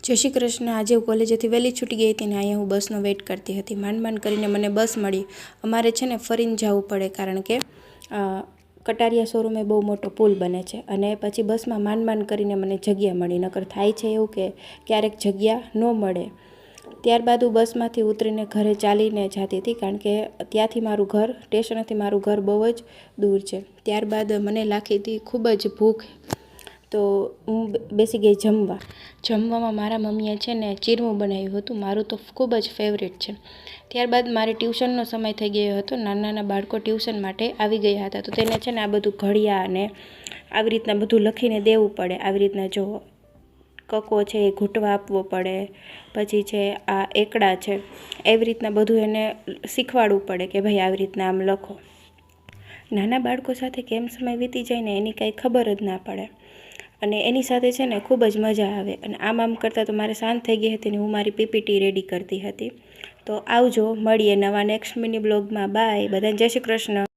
જય શ્રી કૃષ્ણ। આજે હું કોલેજેથી વહેલી છૂટી ગઈ હતી ને અહીંયા હું બસનો વેઇટ કરતી હતી। માંડ કરીને મને બસ મળી। અમારે છે ને ફરીને જવું પડે કારણ કે કટારિયા શોરૂમે બહુ મોટો પુલ બને છે અને પછી બસમાં માંડ કરીને મને જગ્યા મળી। નકર થાય છે એવું કે ક્યારેક જગ્યા ન મળે। ત્યારબાદ હું બસમાંથી ઉતરીને ઘરે ચાલીને જતી હતી કારણ કે ત્યાંથી મારું ઘર સ્ટેશનેથી મારું ઘર બહુ જ દૂર છે। ત્યારબાદ મને લાગી હતી ખૂબ જ ભૂખ, તો હું બેસી ગઈ જમવામાં મારા મમ્મીએ છે ને ચીરમું બનાવ્યું હતું, મારું તો ખૂબ જ ફેવરેટ છે। ત્યારબાદ મારે ટ્યુશનનો સમય થઈ ગયો હતો। નાના બાળકો ટ્યુશન માટે આવી ગયા હતા, તો તેને છે ને આ બધું ઘડિયા અને આવી રીતના બધું લખીને દેવું પડે। આવી રીતના જો કકો છે એ ઘૂંટવા આપવો પડે, પછી છે આ એકડા છે, એવી રીતના બધું એને શીખવાડવું પડે કે ભાઈ આવી રીતના આમ લખો। નાના બાળકો સાથે કેમ સમય વીતી જાય ને એની કાંઈ ખબર જ ના પડે અને એની સાથે છે ને ખૂબ જ મજા આવે। અને આમ કરતાં તો મારે શાંત થઈ ગઈ હતી ને હું મારી પીપીટી રેડી કરતી હતી। તો આવજો, મળીએ નવા નેક્સ્ટ મિની બ્લોગમાં। બાય, બધાને જય શ્રી કૃષ્ણ।